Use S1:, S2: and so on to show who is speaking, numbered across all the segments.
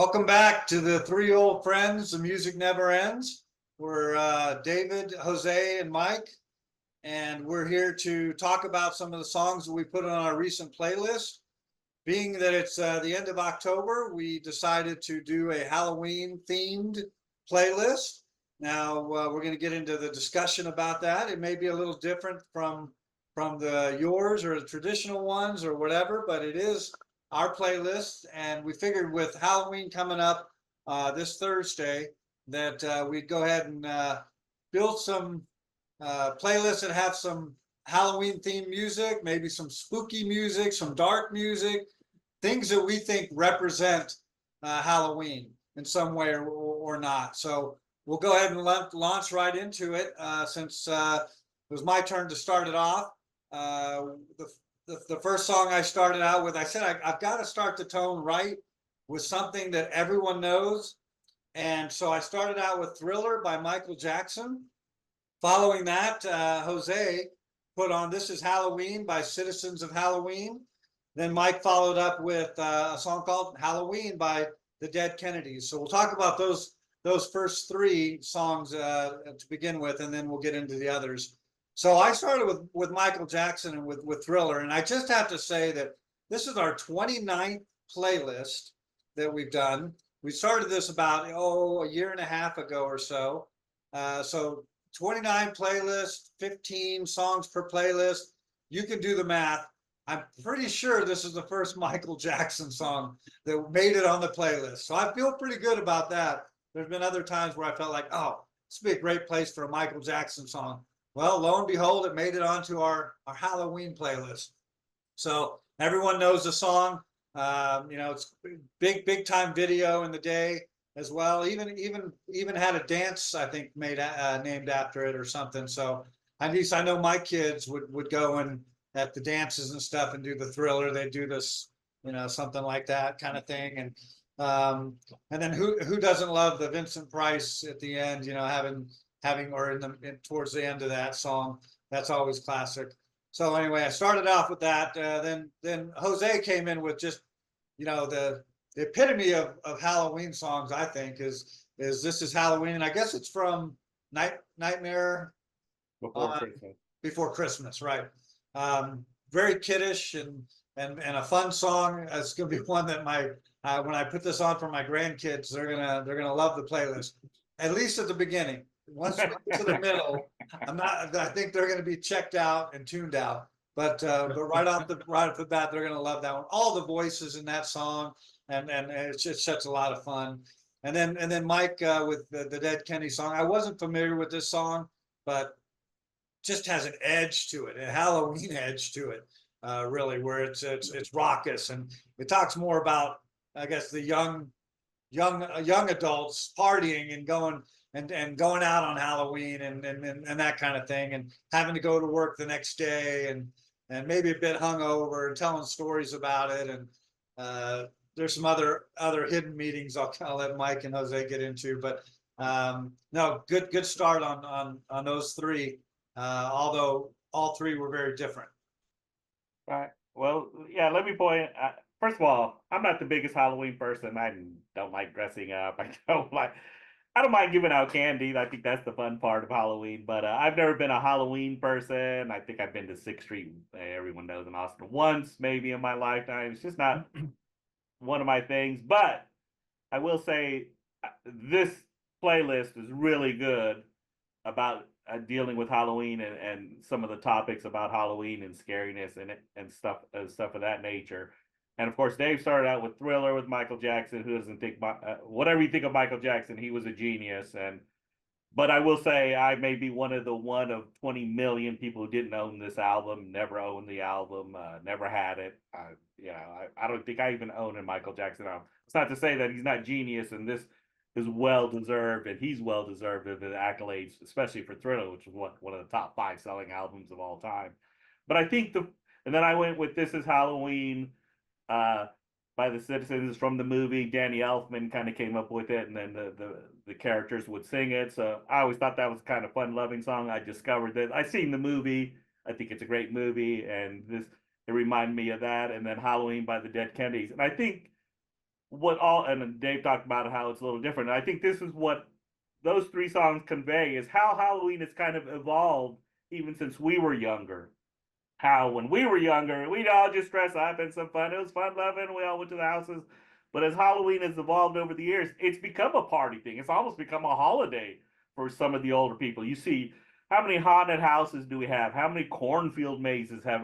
S1: Welcome back to the Three Old Friends. The music never ends. We're David, Jose, and Mike, and we're here to talk about some of the songs that we put on our recent playlist. Being that it's the end of October, we decided to do a Halloween themed playlist. Now we're going to get into the discussion about that. It may be a little different from the yours or the traditional ones or whatever, but it is our playlist, and we figured with Halloween coming up this Thursday that we'd go ahead and build some playlists that have some Halloween themed music, maybe some spooky music, some dark music, things that we think represent Halloween in some way or not. So we'll go ahead and launch right into it since it was my turn to start it off. The first song I started out with, I said I've got to start the tone right with something that everyone knows. And so I started out with Thriller by Michael Jackson. Following that, Jose put on This Is Halloween by Citizens of Halloween. Then Mike followed up with a song called Halloween by the Dead Kennedys. So we'll talk about those first three songs to begin with, and then we'll get into the others. So I started with Michael Jackson and with Thriller, and I just have to say that this is our 29th playlist that we've done. We started this about a year and a half ago or so. So 29 playlists, 15 songs per playlist. You can do the math. I'm pretty sure this is the first Michael Jackson song that made it on the playlist. So I feel pretty good about that. There's been other times where I felt like, oh, this would be a great place for a Michael Jackson song. Well, lo and behold, it made it onto our Halloween playlist. So everyone knows the song. It's big time video in the day as well. Even had a dance, I think, made named after it or something. So at least I know my kids would go and at the dances and stuff and do the Thriller. They do this, something like that kind of thing. And then who doesn't love the Vincent Price at the end? Having or towards the end of that song. That's always classic. So anyway, I started off with that. Then Jose came in with just the epitome of Halloween songs. I think is This Is Halloween, and I guess it's from Nightmare Before Christmas, right? Very kiddish and a fun song. It's gonna be one that when I put this on for my grandkids, they're gonna love the playlist, at least at the beginning. Once we get to the middle, I think they're going to be checked out and tuned out. But right off the bat, they're going to love that one. All the voices in that song, and it's just such a lot of fun. And then Mike with the Dead Kennedy song. I wasn't familiar with this song, but just has an edge to it, a Halloween edge to it, really, where it's raucous, and it talks more about, I guess, the young adults partying and going out on Halloween and that kind of thing, and having to go to work the next day and maybe a bit hungover and telling stories about it. And there's some other hidden meetings I'll let Mike and Jose get into, but no, good start on those three, although all three were very different.
S2: Right. Well, yeah, let me point. First of all, I'm not the biggest Halloween person. I don't like dressing up. I don't mind giving out candy. I think that's the fun part of Halloween. But I've never been a Halloween person. I think I've been to Sixth Street, everyone knows, in Austin once, maybe in my lifetime. It's just not one of my things. But I will say this playlist is really good about dealing with Halloween and some of the topics about Halloween and scariness and stuff of that nature. And of course, Dave started out with Thriller with Michael Jackson. Who doesn't think whatever you think of Michael Jackson, he was a genius. But I will say I may be one of 20 million people who didn't own this album, never owned the album, never had it. I don't think I even own a Michael Jackson album. It's not to say that he's not genius, and this is well deserved, and he's well deserved of the accolades, especially for Thriller, which is one of the top 5 selling albums of all time. But I think and then I went with This Is Halloween by the Citizens from the movie. Danny Elfman kind of came up with it, and then the characters would sing it. So I always thought that was kind of fun loving song. I discovered that I've seen the movie. I think it's a great movie, and it reminded me of that. And then Halloween by the Dead Kennedys. And I think what all, and then Dave talked about how it's a little different. I think this is what those three songs convey is how Halloween has kind of evolved even since we were younger. How when we were younger, we'd all just dress up and some fun. It was fun loving. We all went to the houses. But as Halloween has evolved over the years, it's become a party thing. It's almost become a holiday for some of the older people. You see, how many haunted houses do we have? How many cornfield mazes have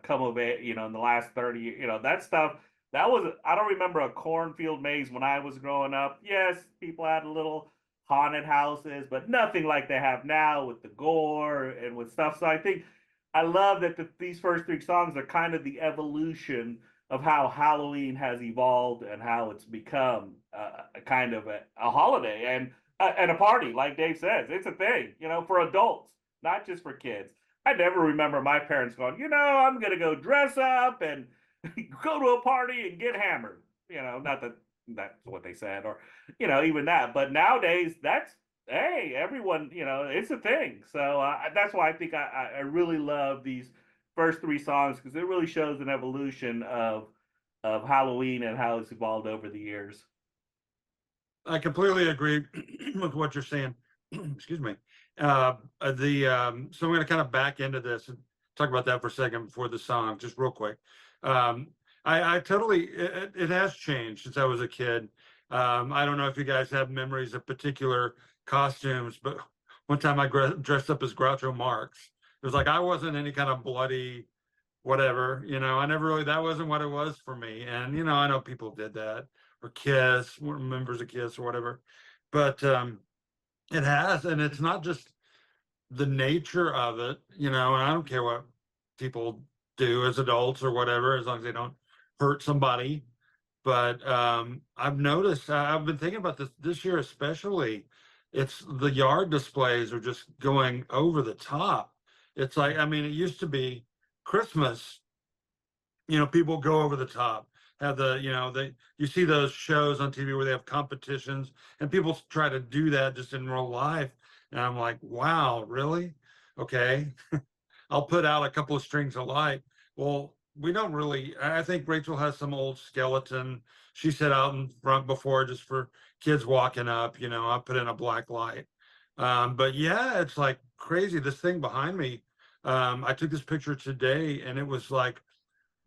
S2: come of it? You know, in the last 30 years, you know, that stuff. That was, I don't remember a cornfield maze when I was growing up. Yes, people had little haunted houses, but nothing like they have now with the gore and with stuff. So I think I love that these first three songs are kind of the evolution of how Halloween has evolved and how it's become a kind of a holiday and a party. Like Dave says, it's a thing, you know, for adults, not just for kids. I never remember my parents going, you know, I'm going to go dress up and go to a party and get hammered. You know, not that that's what they said, or you know, even that. But nowadays, that's hey, everyone, you know, it's a thing. So that's why I think I really love these first three songs because it really shows an evolution of Halloween and how it's evolved over the years.
S3: I completely agree with what you're saying. Excuse me. So I'm going to kind of back into this and talk about that for a second before the song, just real quick. I totally, it has changed since I was a kid. I don't know if you guys have memories of particular costumes, but one time I dressed up as Groucho Marx. It was like I wasn't any kind of bloody whatever, you know, I never really, that wasn't what it was for me. And, you know, I know people did that, or Kiss, members of Kiss or whatever. But it has, and it's not just the nature of it, you know, and I don't care what people do as adults or whatever, as long as they don't hurt somebody. But I've noticed, I've been thinking about this year especially, it's the yard displays are just going over the top. It's like, I mean, it used to be Christmas, you know, people go over the top, have the, you know, you see those shows on TV where they have competitions and people try to do that just in real life. And I'm like, wow, really? Okay. I'll put out a couple of strings of light. Well, we don't really, I think Rachel has some old skeleton she set out in front before just for kids walking up, you know, I put in a black light. But yeah, it's like crazy. This thing behind me, I took this picture today and it was like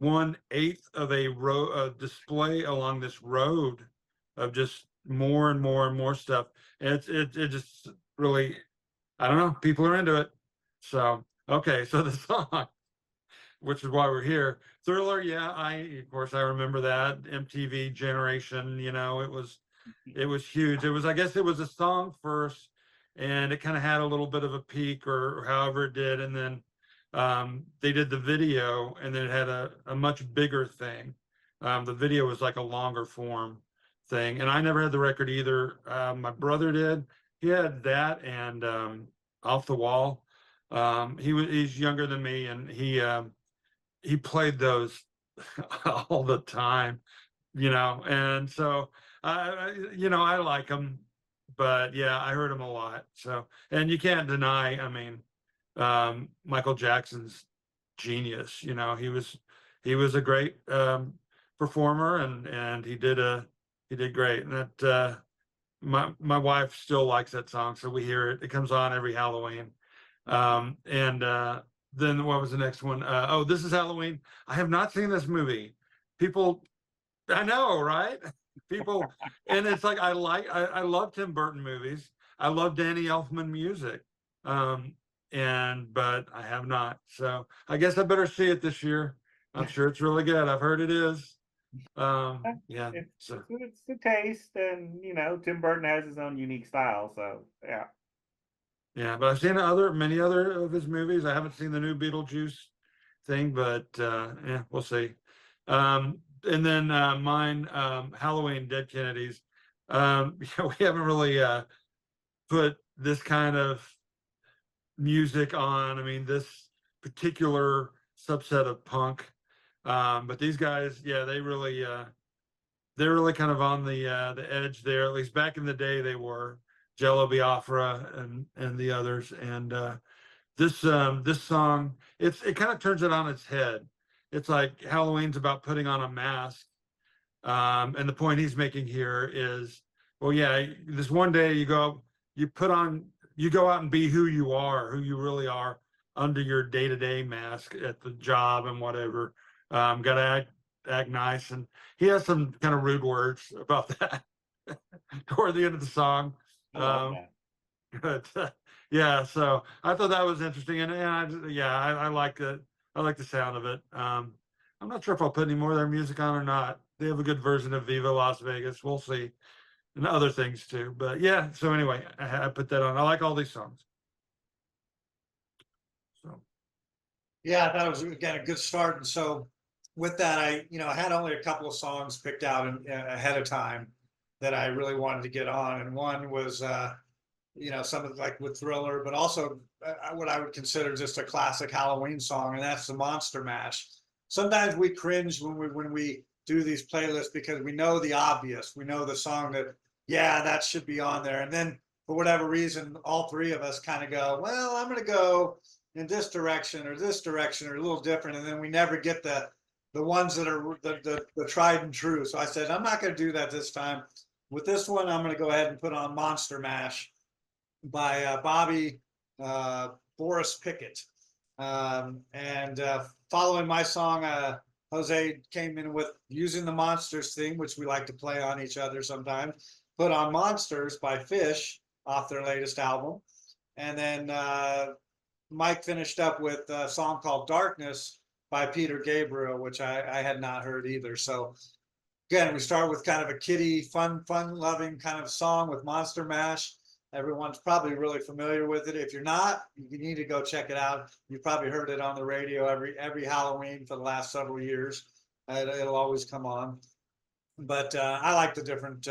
S3: 1/8 of a display along this road of just more and more and more stuff. And it just really, I don't know, people are into it. So, okay, so the song, which is why we're here. Thriller, yeah, of course I remember that. MTV Generation, you know, it was huge. It was, I guess it was a song first, and it kind of had a little bit of a peak or however it did, and then they did the video, and then it had a much bigger thing. The video was like a longer form thing, and I never had the record either. My brother did. He had that and Off the Wall. He's younger than me, and he played those all the time, you know, and so you know, I like him, but yeah, I heard him a lot. So, and you can't deny, I mean, Michael Jackson's genius, you know, he was a great performer, and he did great. And that my wife still likes that song, so we hear it. It comes on every Halloween. And then what was the next one? Oh, This Is Halloween. I have not seen this movie. People, I know, right? People, and it's like I love Tim Burton movies. I love Danny Elfman music. But I have not. So I guess I better see it this year. I'm sure it's really good. I've heard it is. Yeah. So
S2: It's the taste, and you know, Tim Burton has his own unique style. So yeah.
S3: yeah, but I've seen many other of his movies. I haven't seen the new Beetlejuice thing, but yeah, we'll see. And then mine, Halloween, Dead Kennedys. Yeah, we haven't really put this kind of music on. I mean, this particular subset of punk. But these guys, yeah, they're really kind of on the edge there. At least back in the day, they were. Jello Biafra and the others, and this song, it kind of turns it on its head. It's like Halloween's about putting on a mask, And the point he's making here is, well, yeah, this one day you go out and be who you really are under your day-to-day mask at the job and whatever. Gotta act nice. And he has some kind of rude words about that toward the end of the song.
S2: I love that.
S3: But yeah, so I thought that was interesting, and I like it. I like the sound of it. I'm not sure if I'll put any more of their music on or not. They have a good version of Viva Las Vegas. We'll see, and other things too. But yeah, so anyway, I put that on. I like all these songs. So
S1: Yeah, I thought it was again a good start. And so with that, I had only a couple of songs picked out ahead of time that I really wanted to get on, and one was something like with Thriller, but also what I would consider just a classic Halloween song, and that's the Monster Mash. Sometimes we cringe when we do these playlists because we know the obvious, we know the song that that should be on there, and then for whatever reason, all three of us kind of go, well, I'm going to go in this direction or a little different, and then we never get the ones that are the tried and true. So I said, I'm not going to do that this time. With this one, I'm going to go ahead and put on Monster Mash by Bobby Boris Pickett. And following my song, Jose came in with Using the Monsters theme, which we like to play on each other sometimes. Put on Monsters by Fish off their latest album. And then Mike finished up with a song called Darkness by Peter Gabriel, which I had not heard either. So again, we start with kind of a kiddie, fun-loving kind of song with Monster Mash. Everyone's probably really familiar with it. If you're not, you need to go check it out. You've probably heard it on the radio every Halloween for the last several years. It'll always come on. But I like the different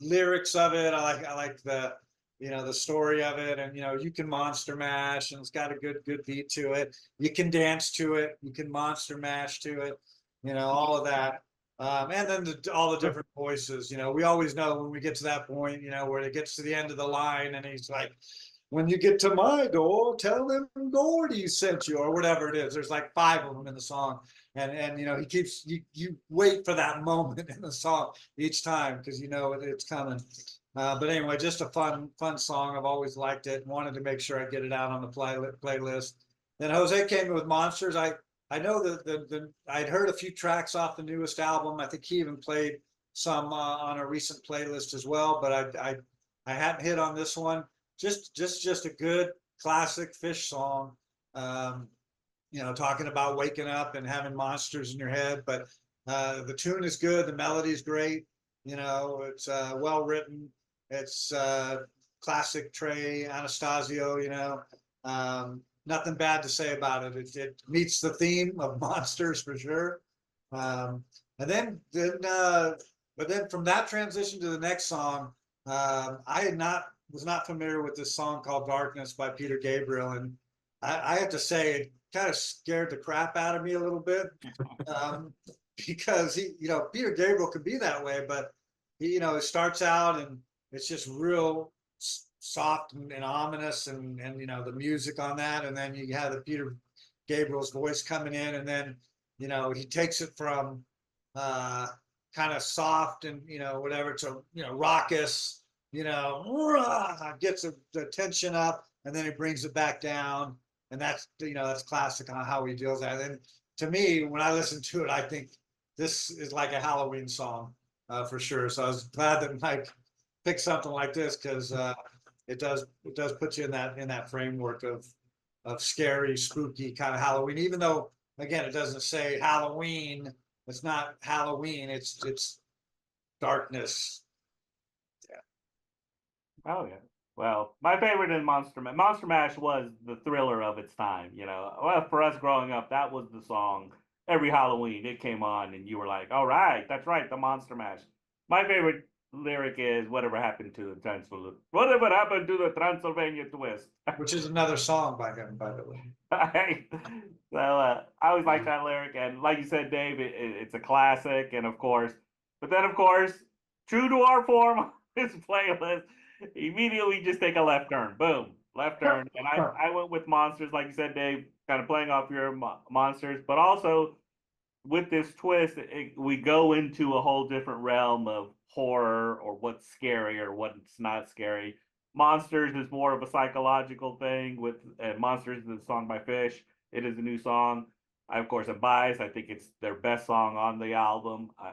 S1: lyrics of it. I like the story of it, and you can Monster Mash, and it's got a good beat to it. You can dance to it. You can Monster Mash to it. All of that. And then all the different voices, we always know when we get to that point, where it gets to the end of the line and he's like, when you get to my door, tell them Gordy sent you, or whatever it is. There's like 5 of them in the song. And he keeps, you wait for that moment in the song each time because it's coming. But anyway, just a fun song. I've always liked it. Wanted to make sure I get it out on the playlist. Then Jose came in with Monsters. I know that I'd heard a few tracks off the newest album. I think he even played some on a recent playlist as well, but I hadn't hit on this one. Just a good classic Fish song. Talking about waking up and having monsters in your head, but the tune is good, the melody is great. It's well written. It's classic Trey Anastasio. Nothing bad to say about it. It meets the theme of monsters for sure. But then from that transition to the next song, I was not familiar with this song called Darkness by Peter Gabriel, and I have to say it kind of scared the crap out of me a little bit, because Peter Gabriel could be that way, but he starts out and it's just real soft and ominous, and the music on that, and then you have the Peter Gabriel's voice coming in, and then he takes it from kind of soft and whatever to raucous, gets the tension up, and then he brings it back down, and that's that's classic on how he deals that. And to me, when I listen to it, I think this is like a Halloween song for sure. So I was glad that Mike picked something like this, because it does put you in that framework of scary, spooky kind of Halloween, even though again it doesn't say Halloween. It's not Halloween. It's darkness.
S2: Yeah. Oh yeah. Well, my favorite in Monster Mash was the Thriller of its time. Well, for us growing up, that was the song. Every Halloween it came on, and you were like, "All right, that's right, the Monster Mash." My favorite lyric is "Whatever happened to the Transylvania? Whatever happened to the Transylvania Twist?"
S1: Which is another song by him, by the way.
S2: So I always like that lyric, and like you said, Dave, it's a classic, and of course, true to our form, this playlist, immediately just take a left turn, boom, left turn, and I went with Monsters, like you said, Dave, kind of playing off your monsters, but also with this twist, we go into a whole different realm of horror or what's scary or what's not scary. Monsters is more of a psychological thing. With Monsters is a song by Fish. It is a new song. I, of course, am biased. I think it's their best song on the album. I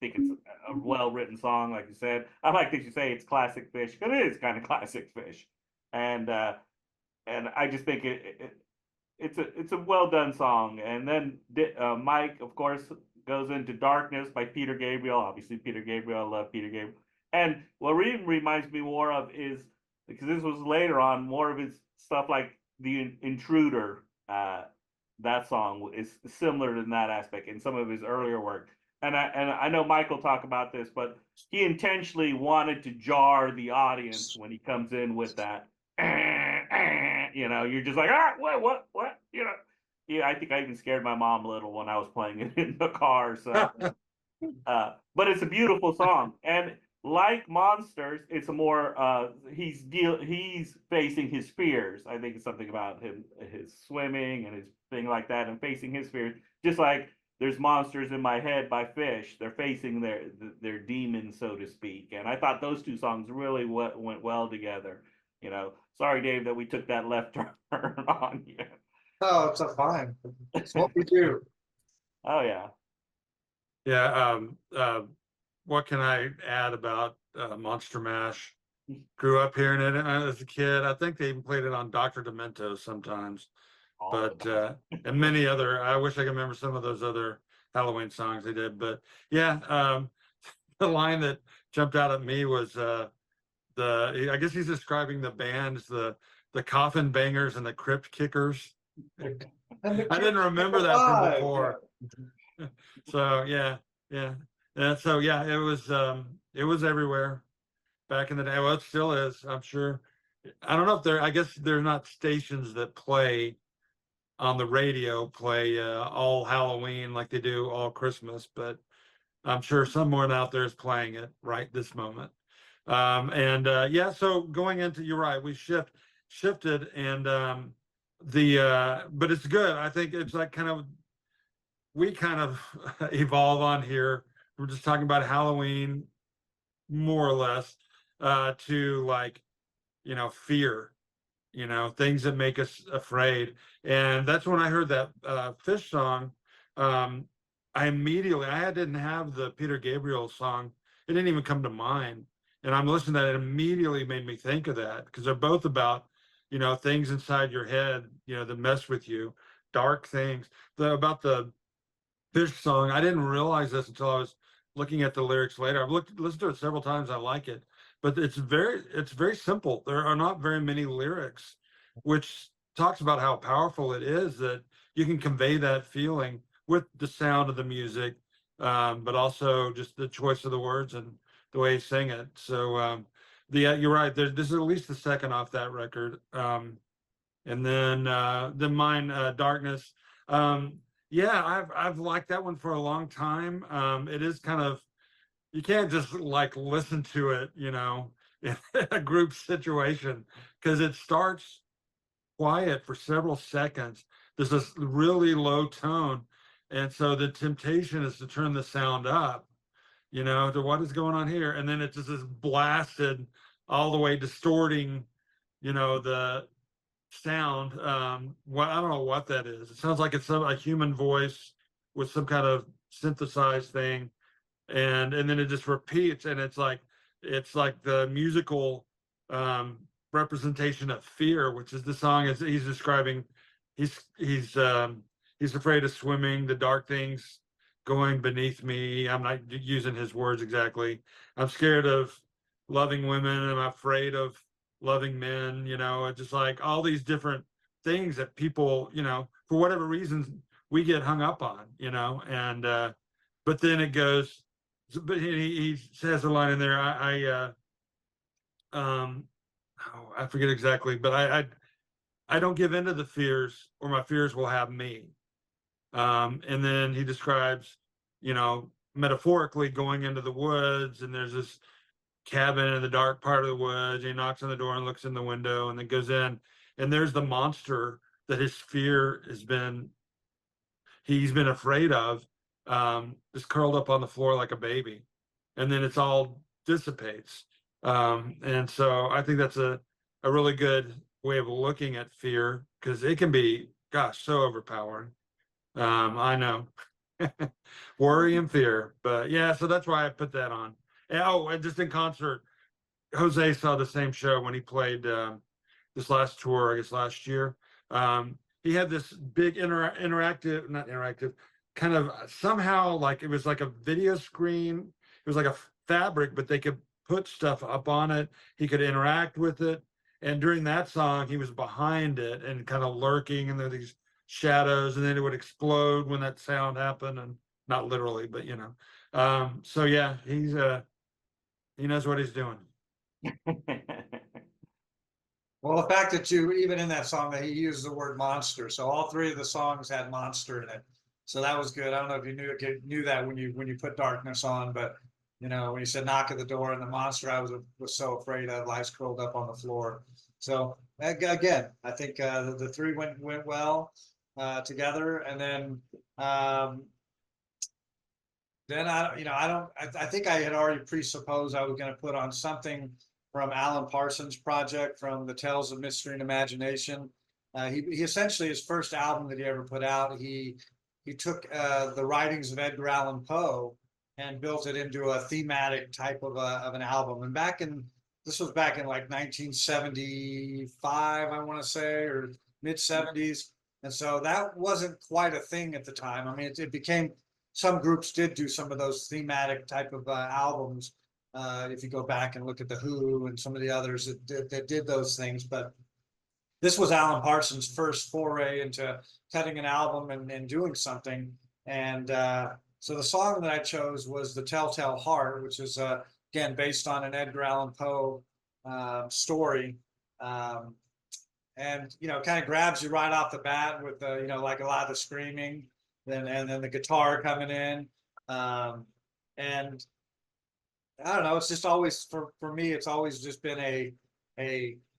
S2: think it's a well-written song, like you said. I like that you say it's classic Fish, because it is kind of classic Fish, and I just think it's a well done song. And then Mike, of course, goes into Darkness by Peter Gabriel. Obviously, Peter Gabriel, I love Peter Gabriel. And what even reminds me more of is, because this was later on, more of his stuff like The Intruder. That song is similar in that aspect in some of his earlier work. And I know Mike will talk about this, but he intentionally wanted to jar the audience when he comes in with that. You know, you're just like, what? You know, yeah, I think I even scared my mom a little when I was playing it in the car. So, but it's a beautiful song, and like Monsters, it's a more he's facing his fears. I think it's something about him, his swimming and his thing like that, and facing his fears. Just like there's Monsters in My Head by Fish, they're facing their demons, so to speak. And I thought those two songs really went well together. You know, sorry, Dave, that we took that left turn on you.
S1: Oh, it's a fine. It's what we do.
S2: Oh yeah.
S3: Yeah. What can I add about Monster Mash? Grew up hearing it as a kid. I think they even played it on Dr. Demento sometimes. But and many other, I wish I could remember some of those other Halloween songs they did. But yeah, the line that jumped out at me was I guess he's describing the bands, the Coffin Bangers and the Crypt Kickers. I didn't remember that from before. So yeah. And so yeah, it was everywhere back in the day. Well, it still is, I'm sure. I don't know if I guess they're not stations that play on the radio, play all Halloween like they do all Christmas, but I'm sure someone out there is playing it right this moment. Yeah, so going into, you're right, we shifted, and but it's good. I think it's like we kind of evolve on here. We're just talking about Halloween, more or less, to like, fear, things that make us afraid. And that's when I heard that Fish song. I didn't have the Peter Gabriel song. It didn't even come to mind. And I'm listening to that, it immediately made me think of that, because they're both about, things inside your head, that mess with you, dark things. About the Fish song, I didn't realize this until I was looking at the lyrics later. I've listened to it several times. I like it, but it's very simple. There are not very many lyrics, which talks about how powerful it is that you can convey that feeling with the sound of the music, but also just the choice of the words and the way you sing it. So you're right. This is at least the second off that record, and then mine, Darkness. Yeah, I've liked that one for a long time. It is kind of, you can't just like listen to it, in a group situation, because it starts quiet for several seconds. There's this really low tone, and so the temptation is to turn the sound up, to what is going on here, and then it just is blasted all the way, distorting, the sound. I don't know what that is. It sounds like it's a human voice with some kind of synthesized thing, and then it just repeats, and it's like the musical representation of fear, which is the song is he's describing. He's afraid of swimming, the dark things going beneath me. I'm not using his words exactly. I'm scared of loving women, I'm afraid of loving men, just like all these different things that people, for whatever reasons we get hung up on, and but then it goes, but he says a line in there, I forget exactly, but I don't give in to the fears, or my fears will have me. And then he describes, metaphorically going into the woods, and there's this cabin in the dark part of the woods. He knocks on the door and looks in the window, and then goes in, and there's the monster that his fear has been he's been afraid of, is curled up on the floor like a baby, and then it's all dissipates. And so I think that's a really good way of looking at fear, because it can be, gosh, so overpowering. I know. Worry and fear, but yeah, so that's why I put that on. And just in concert, Jose saw the same show when he played this last tour, I guess last year. He had this big interactive, not interactive, kind of somehow like it was like a video screen. It was like a fabric, but they could put stuff up on it. He could interact with it. And during that song, he was behind it and kind of lurking, and there were these shadows, and then it would explode when that sound happened, and not literally, but you know. So yeah, he knows what he's doing.
S1: Well, the fact that you, even in that song, that he used the word monster, so all three of the songs had monster in it. So that was good. I don't know if you knew that when you put Darkness on, but you know, when you said knock at the door and the monster I was so afraid of, lies curled up on the floor. So again, I think the three went well together, and then I think I had already presupposed I was going to put on something from Alan Parsons' project, from the Tales of Mystery and Imagination. He essentially, his first album that he ever put out, he took the writings of Edgar Allan Poe and built it into a thematic type of an album. And this was back in like 1975, I want to say, or mid 70s. And so that wasn't quite a thing at the time. I mean, it became, some groups did do some of those thematic type of albums. If you go back and look at the Who and some of the others that did those things, but this was Alan Parsons' first foray into cutting an album and doing something. And so the song that I chose was "The Telltale Heart," which is again based on an Edgar Allan Poe story, and you know, kind of grabs you right off the bat with you know, like a lot of the screaming, and then the guitar coming in, and I don't know. It's just always for me. It's always just been a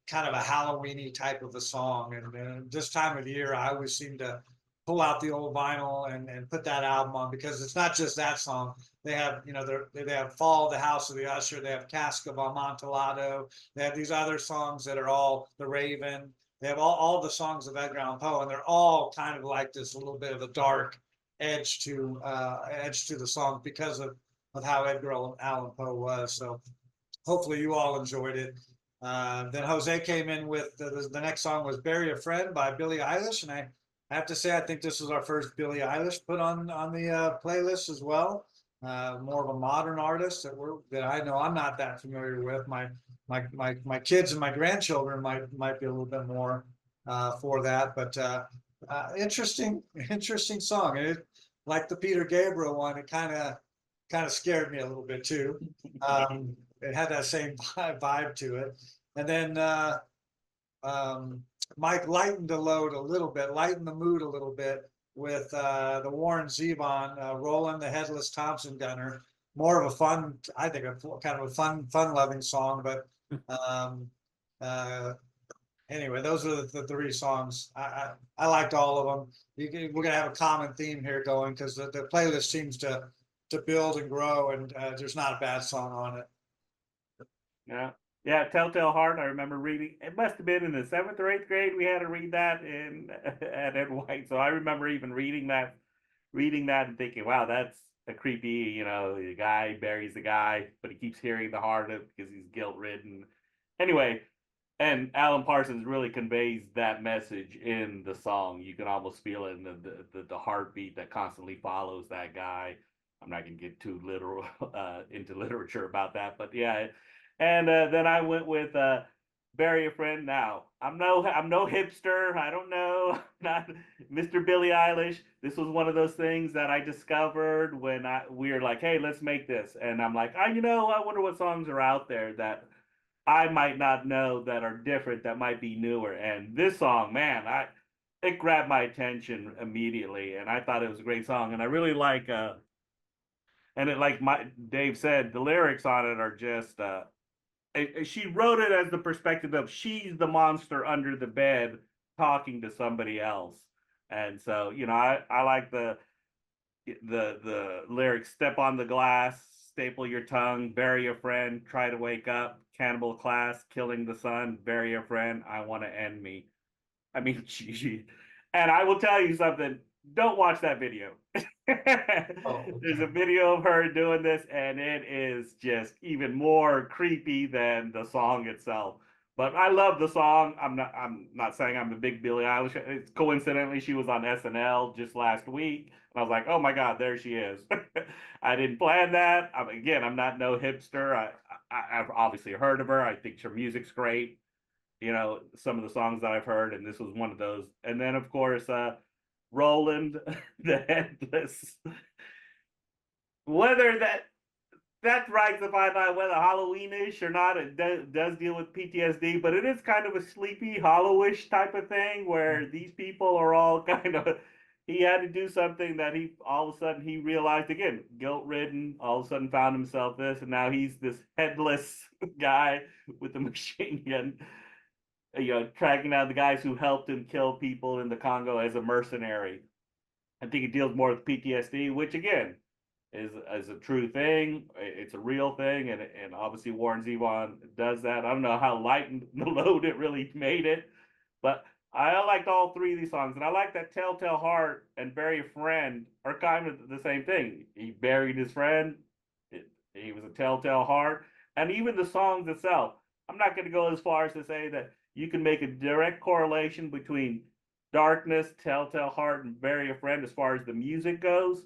S1: kind of a Halloweeny type of a song. And this time of year, I always seem to pull out the old vinyl and put that album on, because it's not just that song. They have, you know, they have "Fall of the House of the Usher." They have "Cask of Amontillado." They have these other songs that are all "The Raven." They have all the songs of Edgar Allan Poe, and they're all kind of like this little bit of a dark edge to the song because of how Edgar Allan Poe was. So hopefully you all enjoyed it. Then Jose came in with the next song was "Bury a Friend" by Billie Eilish, and I have to say I think this was our first Billie Eilish put on the playlist as well. More of a modern artist that I know I'm not that familiar with. My kids and my grandchildren might be a little bit more for that, but interesting song. And it, like the Peter Gabriel one, it kind of scared me a little bit too. It had that same vibe to it. And then Mike lightened the load a little bit, lightened the mood a little bit with the Warren Zevon, "Roland the Headless Thompson Gunner." More of a fun, I think, kind of a fun-loving song. But anyway, those are the three songs. I liked all of them. We're gonna have a common theme here going, because the playlist seems to build and grow, and there's not a bad song on it.
S2: Yeah, "Telltale Heart." I remember reading. It must have been in the 7th or 8th grade. We had to read that at Ed White. So I remember even reading that and thinking, "Wow, that's a creepy." You know, the guy buries the guy, but he keeps hearing the heart because he's guilt ridden. Anyway, and Alan Parsons really conveys that message in the song. You can almost feel it in the heartbeat that constantly follows that guy. I'm not going to get too literal into literature about that, but yeah. And then I went with "Bury a Friend." Now I'm no hipster. I don't know, not Mr. Billie Eilish. This was one of those things that I discovered when we were like, "Hey, let's make this," and I'm like, "Oh, you know, I wonder what songs are out there that I might not know that are different, that might be newer." And this song, man, it grabbed my attention immediately, and I thought it was a great song. And I really like and it, like Dave said, the lyrics on it are just she wrote it as the perspective of she's the monster under the bed talking to somebody else. And so, I like the lyrics: step on the glass, staple your tongue, bury a friend, try to wake up, cannibal class, killing the sun, bury a friend, I want to end me. I mean, and I will tell you something, don't watch that video.
S1: Oh,
S2: There's a
S1: okay.
S2: video of her doing this, and it is just even more creepy than the song itself. But I love the song. I'm not saying I'm a big Billie Eilish. It's coincidentally she was on SNL just last week. And I was like, oh my God, there she is. I didn't plan that. Again, I'm not no hipster. I've obviously heard of her. I think her music's great. Some of the songs that I've heard, and this was one of those. And then, of course, Roland, the Headless. Whether that's right, the fine line, whether Halloweenish or not, it does deal with PTSD, but it is kind of a sleepy, hollowish type of thing where these people are all kind of. He had to do something that he all of a sudden he realized, again, guilt ridden. All of a sudden found himself this, and now he's this headless guy with a machine gun, tracking down the guys who helped him kill people in the Congo as a mercenary. I think it deals more with PTSD, which again is a true thing. It's a real thing, and obviously Warren Zevon does that. I don't know how light the load it really made it, but I liked all three of these songs, and I like that Telltale Heart and Bury a Friend are kind of the same thing. He buried his friend. He was a telltale heart, and even the songs itself. I'm not going to go as far as to say that you can make a direct correlation between Darkness, Telltale Heart, and Bury a Friend as far as the music goes,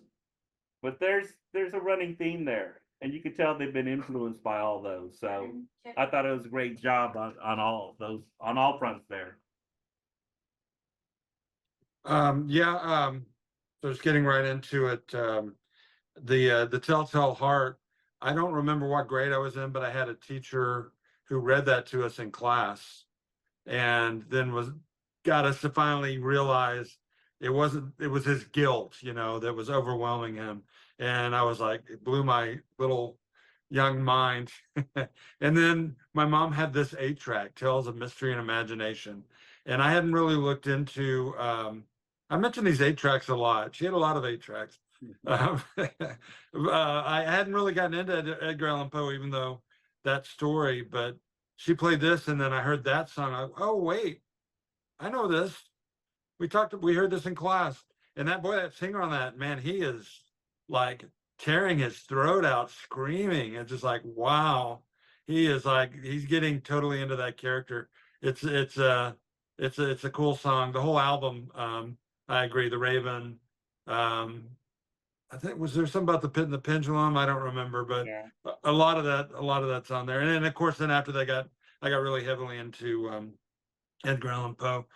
S2: but there's a running theme there, and you can tell they've been influenced by all those. So I thought it was a great job on all those on all fronts there.
S3: Yeah, so just getting right into it. The Telltale Heart. I don't remember what grade I was in, but I had a teacher who read that to us in class, and then got us to finally realize it was his guilt, that was overwhelming him. And I was like, it blew my little young mind. And then my mom had this 8-track, Tales of Mystery and Imagination. And I hadn't really looked into, I mentioned these 8-tracks a lot. She had a lot of 8-tracks. I hadn't really gotten into Edgar Allan Poe, even though that story, but she played this, and then I heard that song. Oh, wait, I know this. We heard this in class. And that singer on that, man, he is like tearing his throat out, screaming. It's just like, wow. He is like, he's getting totally into that character. It's a cool song. The whole album, I agree. The Raven, I think, was there something about the Pit and the Pendulum? I don't remember, but
S2: Yeah.
S3: a lot of that's on there. And then of course, then after that I got really heavily into Edgar Allan Poe.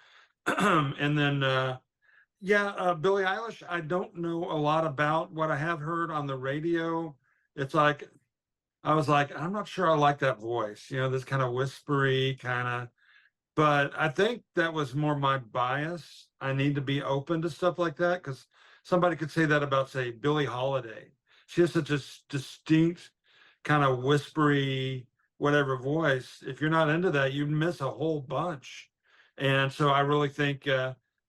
S3: And then Billie Eilish, I don't know a lot about. What I have heard on the radio. It's like, I was like, I'm not sure I like that voice, this kind of whispery kind of, but I think that was more my bias. I need to be open to stuff like that, because somebody could say that about, say, Billie Holiday. She has such a distinct kind of whispery whatever voice. If you're not into that, you miss a whole bunch. And so I really think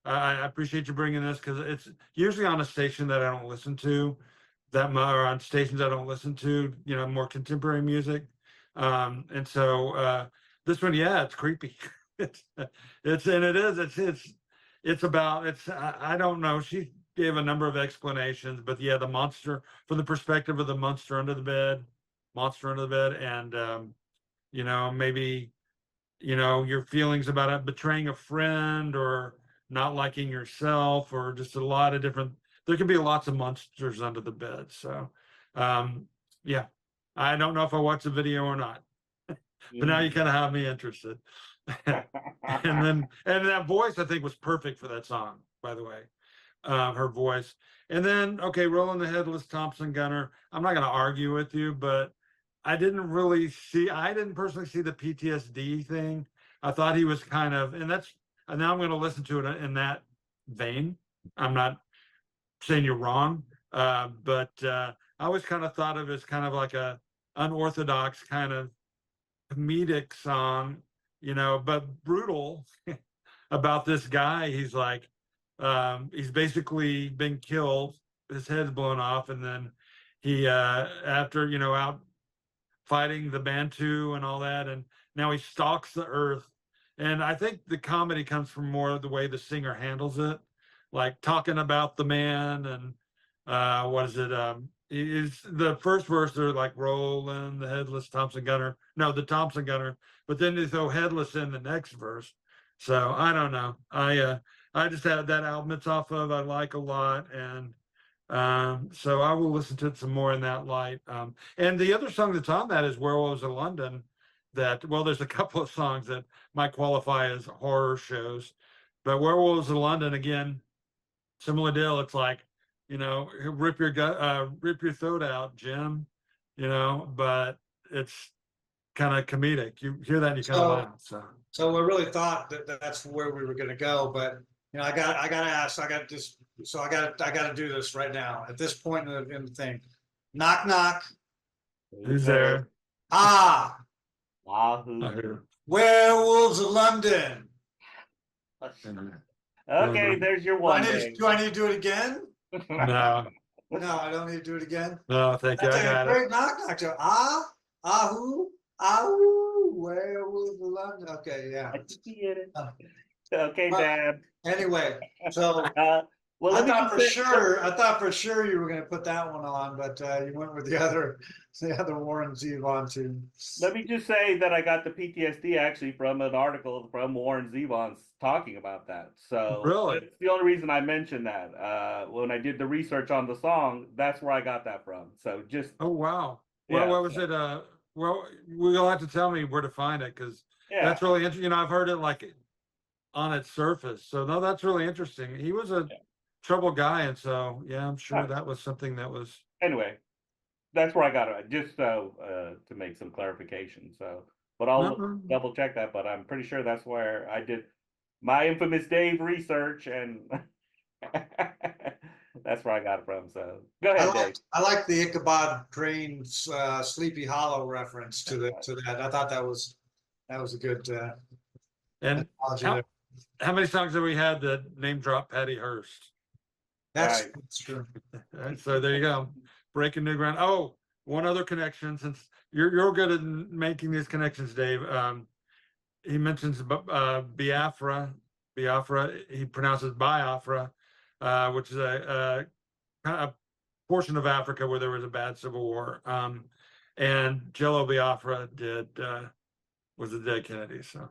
S3: I appreciate you bringing this, because it's usually on a station that I don't listen to or on stations I don't listen to, more contemporary music. And so this one, yeah, it's creepy. I don't know. She gave a number of explanations, but yeah, the monster, from the perspective of the monster under the bed, and maybe your feelings about it, betraying a friend or not liking yourself, or just a lot of different. There can be lots of monsters under the bed. So, yeah, I don't know if I watched the video or not, but now you kind of have me interested. And that voice, I think, was perfect for that song, by the way, her voice. And then, okay, Roland the Headless Thompson Gunner. I'm not going to argue with you, but I didn't personally see the PTSD thing. I thought he was kind of, and now I'm going to listen to it in that vein. I'm not saying you're wrong, but I always kind of thought of it as kind of like a unorthodox kind of comedic song, but brutal about this guy. He's like, He's basically been killed, his head's blown off, and then he after out fighting the Bantu and all that, and now he stalks the earth. And I think the comedy comes from more of the way the singer handles it, like talking about the man and what is it? Is the first verse they're like Roland, the headless Thompson gunner. No, the Thompson gunner, but then they throw headless in the next verse. So I don't know. I just had that album it's off of, I like a lot, and so I will listen to it some more in that light. And the other song that's on that is Werewolves of London. That, well, there's a couple of songs that might qualify as horror shows, but Werewolves of London, again, similar deal. It's like, rip your gut, rip your throat out, Jim. But it's kind of comedic. You hear that and you kind of
S1: So-
S3: laugh.
S1: So we really thought that that's where we were going to go, but I got to ask. I got this. So I got to do this right now at this point in the thing. Knock knock.
S3: Who's there?
S1: Ah,
S2: Wahoo.
S1: Werewolves of London.
S2: Okay, there's your one. Dave.
S1: Do I need to do it again?
S3: No,
S1: No, I don't need to do it again.
S3: no, thank you. I
S1: That's a
S3: got it.
S1: great knock knock joke. Ah, ahoo, ahoo, Werewolves of London. Okay, yeah.
S2: Okay,
S1: Well,
S2: Dad.
S1: Anyway, so
S2: Well,
S1: I
S2: let me
S1: thought
S2: just say-
S1: I thought for sure you were going to put that one on, but you went with the other Warren Zevon tune.
S2: Let me just say that I got the PTSD actually from an article from Warren Zevon talking about that. So
S3: Really?
S2: that's the only reason I mentioned that. When I did the research on the song, that's where I got that from. So just
S3: Oh, wow. Well,
S2: Yeah,
S3: what was it? Well, you'll have to tell me where to find it, because
S2: yeah,
S3: that's really interesting. I've heard it like on its surface. So no, that's really interesting. He was a
S2: Yeah.
S3: troubled guy, and so yeah, I'm sure
S2: Right.
S3: that was something that was.
S2: anyway, that's where I got it. Just so to make some clarification. So, but I'll
S3: No,
S2: double check that. But I'm pretty sure that's where I did my infamous Dave research, and that's where I got it from. So go ahead, Dave.
S1: I like the Ichabod Crane's Sleepy Hollow reference to that. I thought that was a good
S3: And
S1: analogy
S3: how,
S1: there.
S3: how many songs have we had that name drop Patty Hearst?
S1: That's
S2: Right.
S1: true.
S3: Right, so there you go, breaking new ground. Oh, one other connection, since you're good at making these connections, Dave. He mentions Biafra. He pronounces Biafra, which is a portion of Africa where there was a bad civil war. And Jello Biafra was the dead Kennedy. So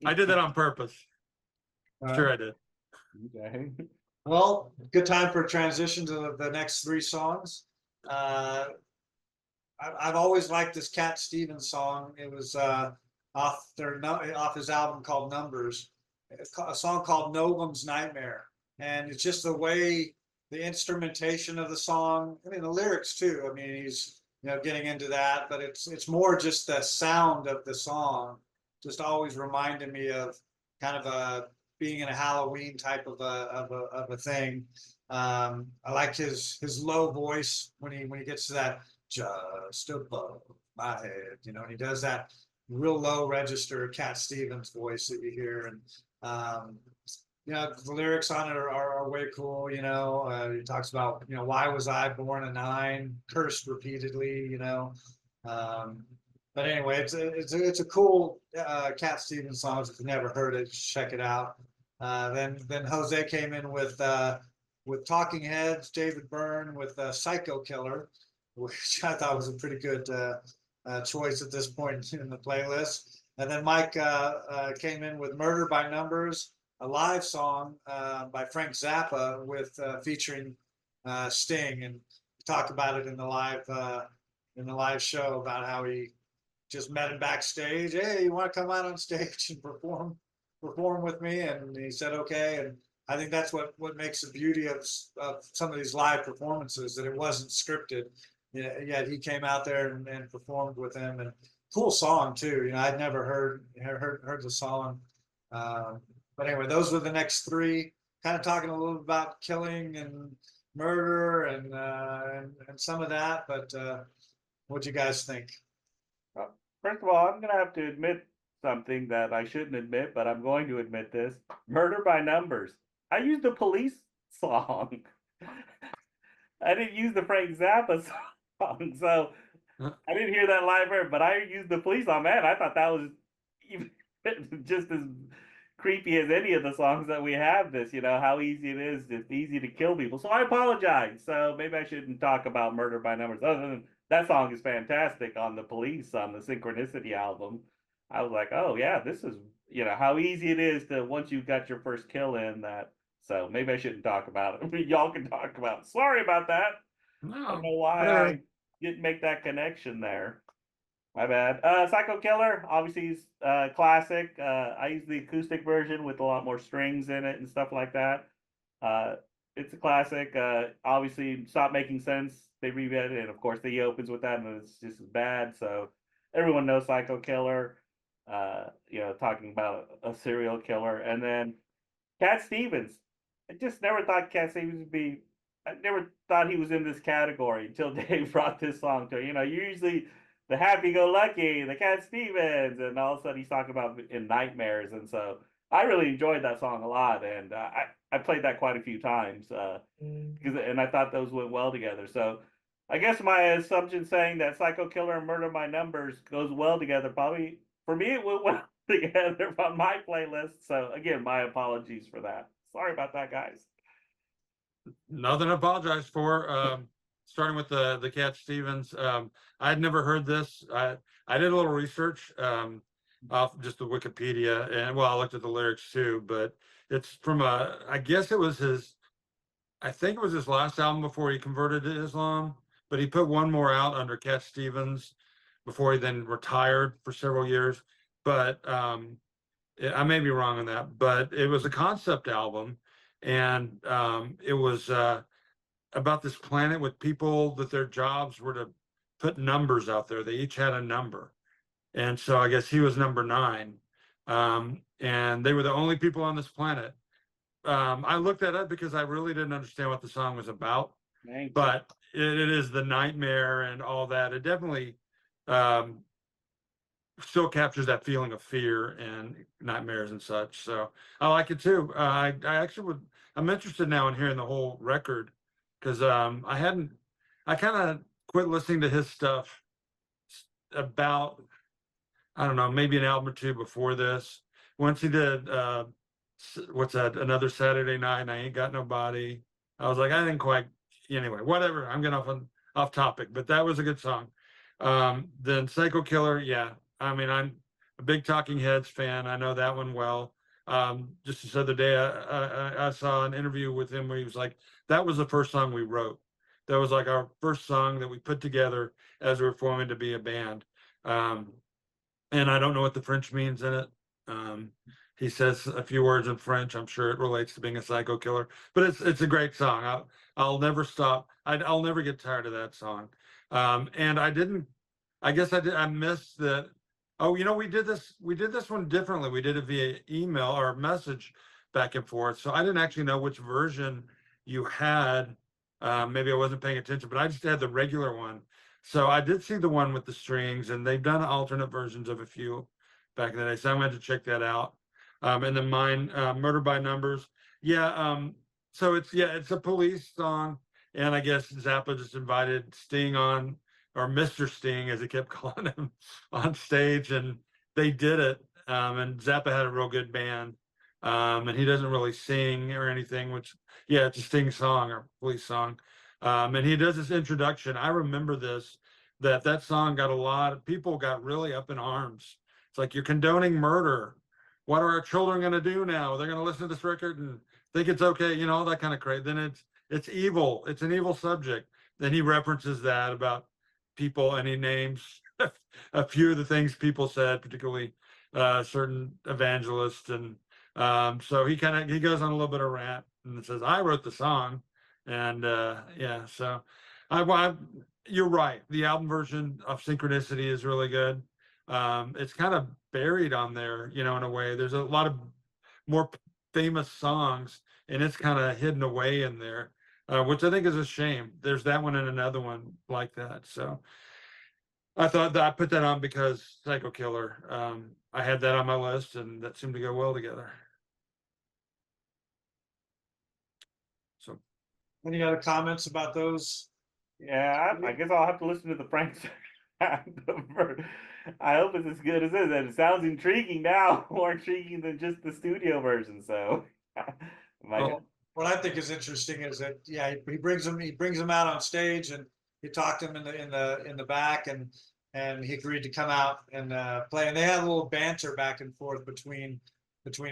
S3: I did that on purpose. Sure, I did.
S2: Okay.
S1: Well, good time for a transition to the next three songs. I've always liked this Cat Stevens song. It was off his album called Numbers, a song called Nolan's Nightmare, and it's just the way the instrumentation of the song. I mean, the lyrics too. I mean, he's getting into that, but it's more just the sound of the song. Just always reminded me of kind of a being in a Halloween type of a thing. I like his low voice when he gets to that just above my head, and he does that real low register Cat Stevens voice that you hear, and the lyrics on it are way cool. He talks about why was I born a 9, cursed repeatedly. But anyway, it's a cool Cat Stevens song. If you've never heard it, check it out. Then Jose came in with Talking Heads, David Byrne with Psycho Killer, which I thought was a pretty good choice at this point in the playlist. And then Mike came in with Murder by Numbers, a live song by Frank Zappa with featuring Sting, and talk about it in the live show about how he just met him backstage. Hey, you want to come out on stage and perform with me? And he said okay. And I think that's what makes the beauty of some of these live performances, that it wasn't scripted. Yet he came out there and performed with him, and cool song too. I'd never heard the song. But anyway, those were the next three, kind of talking a little bit about killing and murder and some of that. But what'd you guys think?
S2: First of all, I'm gonna have to admit something that I shouldn't admit, but I'm going to admit this. Murder by Numbers. I used the Police song. I didn't use the Frank Zappa song, so
S3: Huh.
S2: I didn't hear that live version, but I used the Police song. Man, I thought that was even just as creepy as any of the songs that we have. This, how easy it is, just easy to kill people. So I apologize. So maybe I shouldn't talk about Murder by Numbers. Other than that song is fantastic on the Police on the Synchronicity album. I was like, oh yeah, this is how easy it is to once you've got your first kill in that. So maybe I shouldn't talk about it. Y'all can talk about it. Sorry about that. I don't
S3: No,
S2: know why
S3: whatever.
S2: I didn't make that connection there. My bad. Psycho Killer, obviously is classic. I use the acoustic version with a lot more strings in it and stuff like that. Uh, it's a classic. Obviously, Stop Making Sense. They reread it, and of course, he opens with that, and it's just as bad. So everyone knows Psycho Killer. Talking about a serial killer, and then Cat Stevens. I just never thought Cat Stevens would be. I never thought he was in this category until Dave brought this song to. Usually the happy-go-lucky, the Cat Stevens, and all of a sudden he's talking about in nightmares, and so I really enjoyed that song a lot, and I played that quite a few times and I thought those went well together. So I guess my assumption saying that Psycho Killer and Murder by Numbers goes well together probably for me it went well together on my playlist. So again, my apologies for that. Sorry about that, guys.
S3: Nothing to apologize for. Starting with the Cat Stevens. I had never heard this. I did a little research off just the Wikipedia, and well, I looked at the lyrics too. But it's from I guess it was his. I think it was his last album before he converted to Islam. But he put one more out under Cat Stevens before he then retired for several years. But I may be wrong on that, but it was a concept album, and it was about this planet with people that their jobs were to put numbers out there. They each had a number, and so I guess he was number 9, and they were the only people on this planet. I looked that up because I really didn't understand what the song was about, but it is the nightmare and all that. It definitely um, still captures that feeling of fear and nightmares and such. So I like it too. I actually would. I'm interested now in hearing the whole record because I kind of quit listening to his stuff about, I don't know, maybe an album or two before this. Once he did what's that? Another Saturday Night, and I Ain't Got Nobody. I was like, I didn't quite. Anyway, whatever. I'm getting off topic, but that was a good song. Then Psycho Killer, yeah. I mean, I'm a big Talking Heads fan. I know that one well. Just this other day, I saw an interview with him where he was like, that was the first song we wrote. That was like our first song that we put together as we were forming to be a band. And I don't know what the French means in it. He says a few words in French. I'm sure it relates to being a psycho killer, but it's a great song. I'll never stop. I'll never get tired of that song. And I guess I did. I missed that. Oh, we did this one differently. We did it via email or message back and forth. So I didn't actually know which version you had. Maybe I wasn't paying attention, but I just had the regular one. So I did see the one with the strings, and they've done alternate versions of a few back in the day. So I'm going to check that out. And then mine, Murder by Numbers. Yeah. So it's a Police song, and I guess Zappa just invited Sting on, or Mr. Sting, as he kept calling him, on stage, and they did it. And Zappa had a real good band. And he doesn't really sing or anything, which, yeah, it's a Sting song or Police song. And he does this introduction. I remember that song got a lot of people got really up in arms. It's like, you're condoning murder. What are our children going to do now? They're going to listen to this record and think it's okay, all that kind of crazy. Then it's evil. It's an evil subject. Then he references that about people, and he names a few of the things people said, particularly certain evangelists. And so he goes on a little bit of rant and says, I wrote the song. And yeah, so you're right. The album version of Synchronicity is really good. It's kind of buried on there, in a way. There's a lot of more famous songs, and it's kind of hidden away in there, which I think is a shame. There's that one and another one like that. So I thought that I put that on because Psycho Killer. I had that on my list, and that seemed to go well together.
S1: Any other comments about those?
S2: Yeah, I guess I'll have to listen to the Frank. I hope it's as good as it is. And it sounds intriguing now, more intriguing than just the studio version. So,
S3: Well,
S1: What I think is interesting is that, yeah, he brings them out on stage, and he talked to him in the back, and he agreed to come out and play. And they had a little banter back and forth between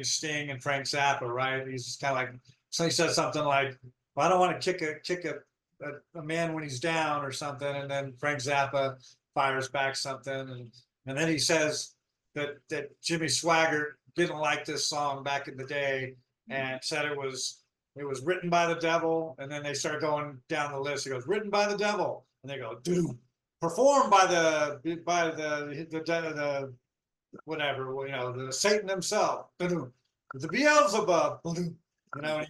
S1: Sting and Frank Zappa, right? He's just kind of like, so he said something like, well, I don't want to kick a man when he's down or something, and then Frank Zappa fires back something, and then he says that Jimmy Swaggart didn't like this song back in the day, and said it was written by the devil, and then they start going down the list. He goes, written by the devil, and they go, dude, performed by the whatever, the Satan himself, the Beelzebub, and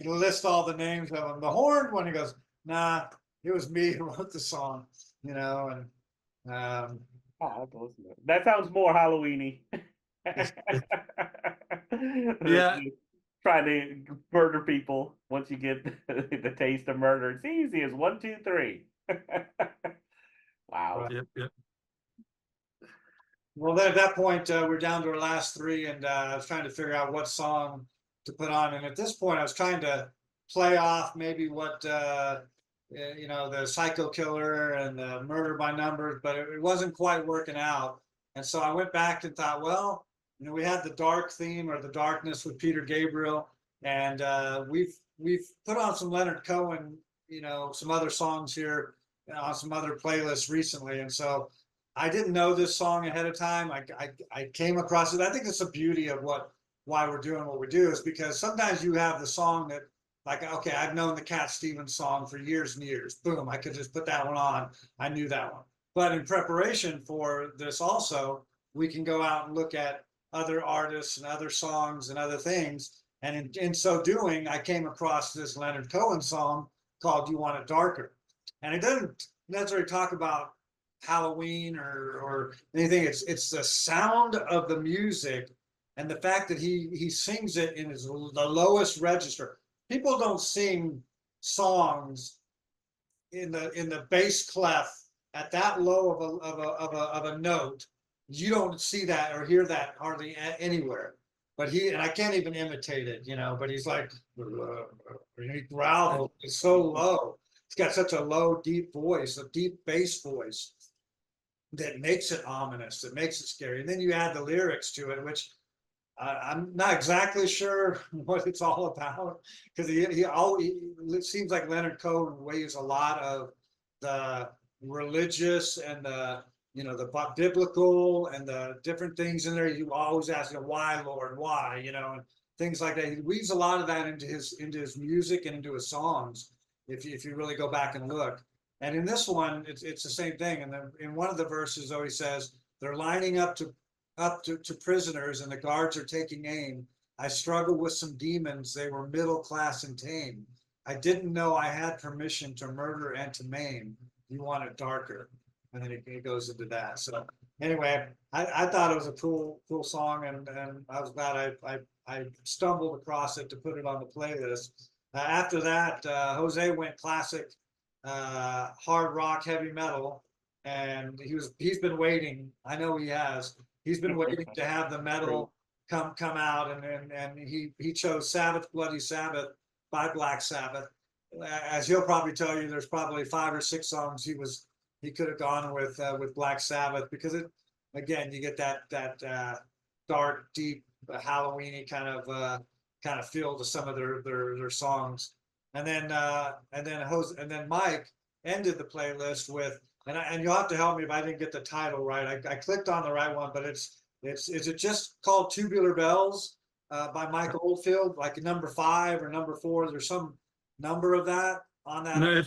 S1: he lists all the names of them. The horned one, he goes, nah, it was me who wrote the song, and
S2: I'll have to listen to it. That sounds more Halloweeny.
S3: Yeah.
S2: Trying to murder people once you get the taste of murder. It's easy as 1, 2, 3. Wow.
S3: Yep.
S1: well, then at that point, we're down to our last three, and I was trying to figure out what song to put on. And at this point, I was trying to play off maybe what the Psycho Killer and the Murder by Numbers, but it wasn't quite working out. And so I went back and thought, well, we had the dark theme, or the darkness, with Peter Gabriel, and we've put on some Leonard Cohen, some other songs here on some other playlists recently, and so I didn't know this song ahead of time. I came across it. I think it's the beauty of why we're doing what we do, is because sometimes you have the song that, like, okay, I've known the Cat Stevens song for years and years. Boom, I could just put that one on. I knew that one. But in preparation for this, also, we can go out and look at other artists and other songs and other things. And in so doing, I came across this Leonard Cohen song called "You Want It Darker," and it doesn't necessarily talk about Halloween or anything. It's the sound of the music, and the fact that he sings it in the lowest register. People don't sing songs in the bass clef at that low of a note. You don't see that or hear that hardly anywhere. But I can't even imitate it, but he's like, he growls, it's so low. He's got such a low, deep voice, a deep bass voice, that makes it ominous, that makes it scary. And then you add the lyrics to it, which I'm not exactly sure what it's all about, because it seems like Leonard Cohen weighs a lot of the religious and the biblical and the different things in there. You always ask, why, Lord, why, and things like that. He weaves a lot of that into his music and into his songs, if you really go back and look. And in this one, it's the same thing. And then in one of the verses, though, he says, they're lining up to prisoners, and the guards are taking aim. I struggled with some demons. They were middle class and tame. I didn't know I had permission to murder and to maim. You want it darker. And then it goes into that. So anyway, I thought it was a cool song, and I was glad I stumbled across it to put it on the playlist. After that, Jose went classic hard rock, heavy metal, and he's been waiting. I know he has. He's been waiting to have the metal come out, and he chose Sabbath, Bloody Sabbath by Black Sabbath. As he'll probably tell you, there's probably 5 or 6 songs he could have gone with Black Sabbath, because again, you get that dark, deep, Halloweeny kind of feel to some of their songs. And then Mike ended the playlist with, and you'll have to help me if I didn't get the title right. I clicked on the right one, but is it just called Tubular Bells by Mike Oldfield, like number 5 or number 4? There's some number of that on that.
S3: No,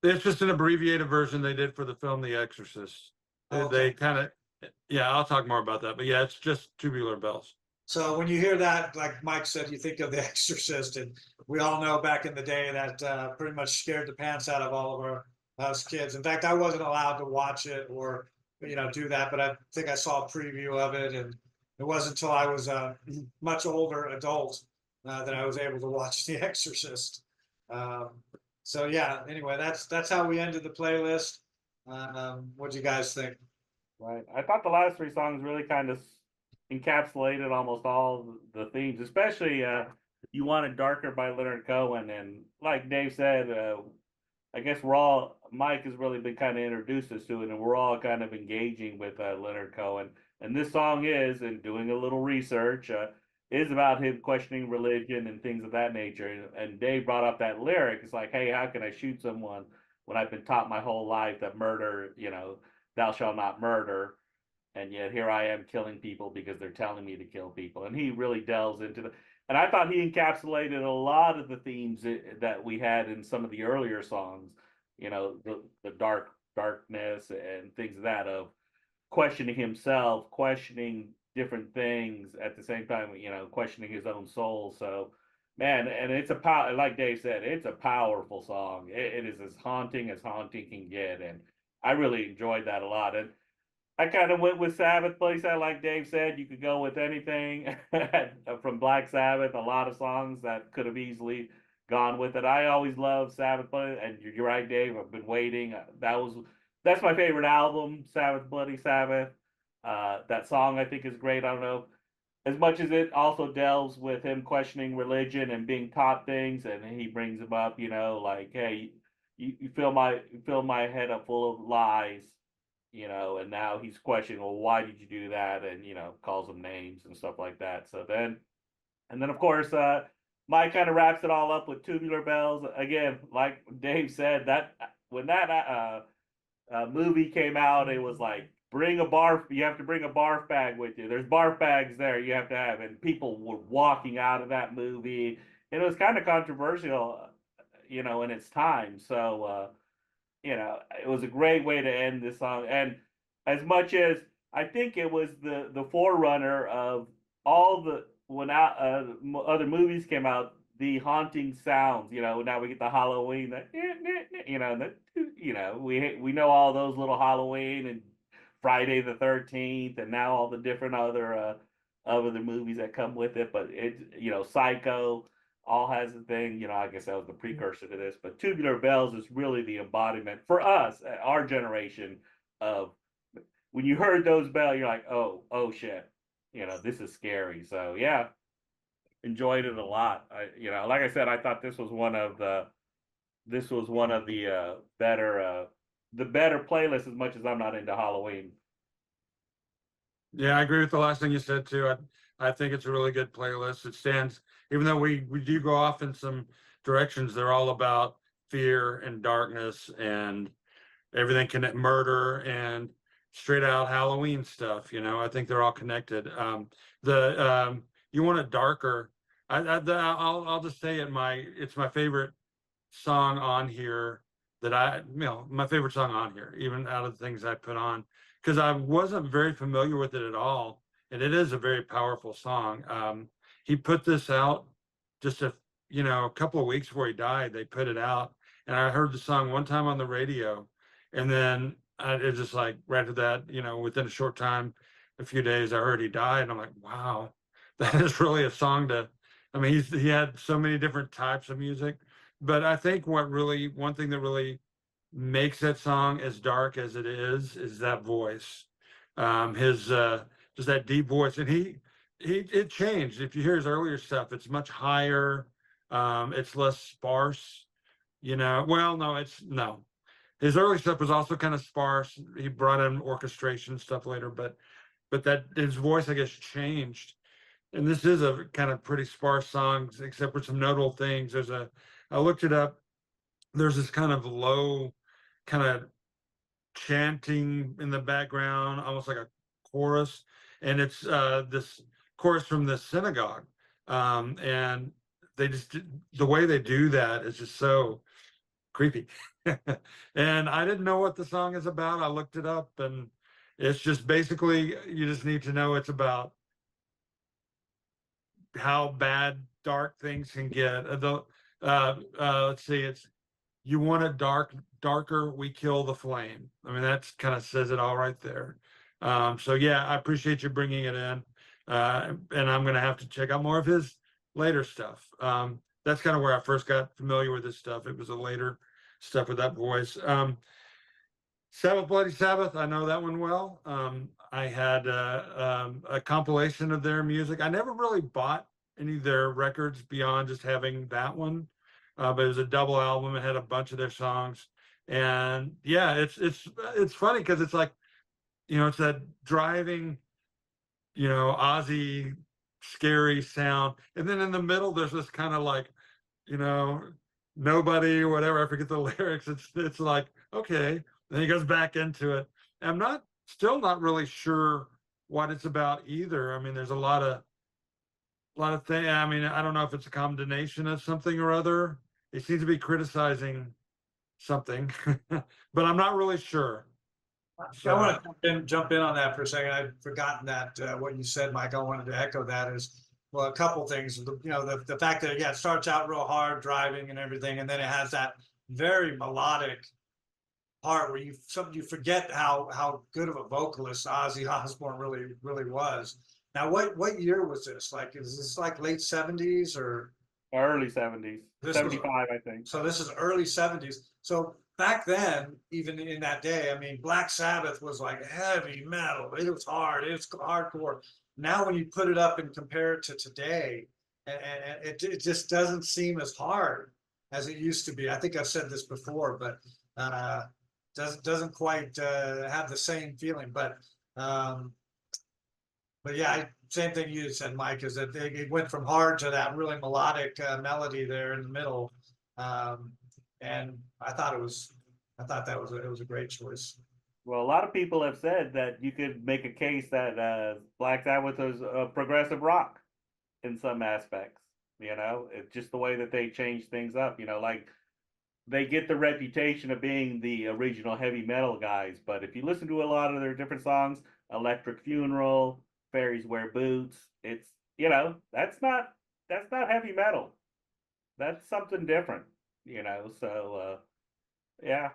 S3: it's just an abbreviated version they did for the film The Exorcist.
S1: Okay.
S3: They kind of, yeah, I'll talk more about that, but yeah, it's just Tubular Bells.
S1: So when you hear that, like Mike said, you think of The Exorcist, and we all know back in the day that pretty much scared the pants out of all of us kids. In fact, I wasn't allowed to watch it or do that, but I think I saw a preview of it, and it wasn't until I was a much older adult that I was able to watch The Exorcist. So yeah, anyway, that's how we ended the playlist. What do you guys think?
S2: Right. I thought the last three songs really kind of encapsulated almost all the themes, especially "You Want It Darker" by Leonard Cohen, and like Dave said, I guess Mike has really been kind of introduced us to it, and we're all kind of engaging with Leonard Cohen. And this song is, and doing a little research, is about him questioning religion and things of that nature. And Dave brought up that lyric. It's like, hey, how can I shoot someone when I've been taught my whole life that murder, thou shalt not murder, and yet here I am killing people because they're telling me to kill people. And he really delves into and I thought he encapsulated a lot of the themes that we had in some of the earlier songs, the darkness and things of that, of questioning himself, questioning different things at the same time, questioning his own soul. So, man, and it's like Dave said, it's a powerful song. It is as haunting can get, and I really enjoyed that a lot. And I kind of went with Sabbath playset, like Dave said. You could go with anything from Black Sabbath. A lot of songs that could have easily gone with it. I always love Sabbath, and you're right, Dave. I've been waiting. That's my favorite album, Sabbath, Bloody Sabbath. That song I think is great. I don't know, as much as it also delves with him questioning religion and being taught things, and he brings him up, like, hey, you fill my head up full of lies, and now he's questioning, well, why did you do that? And, calls them names and stuff like that. And then of course, Mike kind of wraps it all up with Tubular Bells. Again, like Dave said, that when that movie came out, it was like, you have to bring a barf bag with you. There's barf bags there you have to have. And people were walking out of that movie. And it was kind of controversial, in its time. So, it was a great way to end this song. And as much as I think it was the forerunner of all the other movies came out, the haunting sounds. Now we get the Halloween, we know all those little Halloween and Friday the 13th, and now all the different other movies that come with it. But Psycho all has a thing. I guess that was the precursor to this. But Tubular Bells is really the embodiment for us, our generation, of when you heard those bells, you're like, oh shit, this is scary. So yeah, enjoyed it a lot. Like I said, I thought this was one of the better playlists, as much as I'm not into Halloween.
S3: Yeah, I agree with the last thing you said too. I think it's a really good playlist. It stands, even though we do go off in some directions, they're all about fear and darkness and everything, murder and straight out Halloween stuff. I think they're all connected. You Want It Darker. I'll just say it's my favorite song on here my favorite song on here, even out of the things I put on, because I wasn't very familiar with it at all. And it is a very powerful song. He put this out just a couple of weeks before he died. They put it out, and I heard the song one time on the radio, and then it's just like right after that, within a short time, a few days, I heard he died, and I'm like, wow, that is really a song he had so many different types of music. But I think one thing that really makes that song as dark as it is that voice. His just that deep voice. And it changed. If you hear his earlier stuff, it's much higher. It's less sparse, well, no. His early stuff was also kind of sparse. He brought in orchestration stuff later, but that his voice, I guess, changed. And this is a kind of pretty sparse song, except for some notable things. I looked it up. There's this kind of low, kind of chanting in the background, almost like a chorus, and it's this chorus from the synagogue. And the way they do that is just so creepy. And I didn't know what the song is about. I looked it up, and it's just basically, you just need to know it's about how bad dark things can get. Let's see, it's "You Want It Darker, we kill the flame." That's kind of says it all right there. So yeah, I appreciate you bringing it in. And I'm going to have to check out more of his later stuff. that's kind of where I first got familiar with this stuff. It was a later stuff with that voice. Sabbath Bloody Sabbath, I know that one well. I had a compilation of their music. I never really bought any of their records beyond just having that one, but it was a double album. It had a bunch of their songs, and yeah, it's funny because it's like, it's that driving, Ozzy scary sound, and then in the middle there's this kind of like, you know, nobody, whatever. I forget the lyrics. It's like, okay. Then he goes back into it. I'm still not really sure what it's about either. I mean, there's a lot of things. I mean, I don't know if it's a combination of something or other. It seems to be criticizing something, but I'm not really sure.
S1: I want to jump in on that for a second. I'd forgotten that what you said, Mike. I wanted to echo that is, well, a couple things. The fact that it starts out real hard driving and everything, and then it has that very melodic part where you forget how good of a vocalist Ozzy Osbourne really was. Now, what year was this? Like, is this like late 70s or
S2: early 70s? 75, I think.
S1: So this is early 70s. So back then, even in that day, I mean, Black Sabbath was like heavy metal. It was hard. It was hardcore. Now, when you put it up and compare it to today, and it just doesn't seem as hard as it used to be. I think I've said this before, but doesn't quite have the same feeling. But yeah, same thing you said, Mike, is that it went from hard to that really melodic melody there in the middle, and I thought that was a great choice.
S2: Well, a lot of people have said that you could make a case that Black Sabbath was progressive rock in some aspects. It's just the way that they change things up. Like they get the reputation of being the original heavy metal guys, but if you listen to a lot of their different songs, Electric Funeral, Fairies Wear Boots, it's that's not heavy metal. That's something different. So yeah.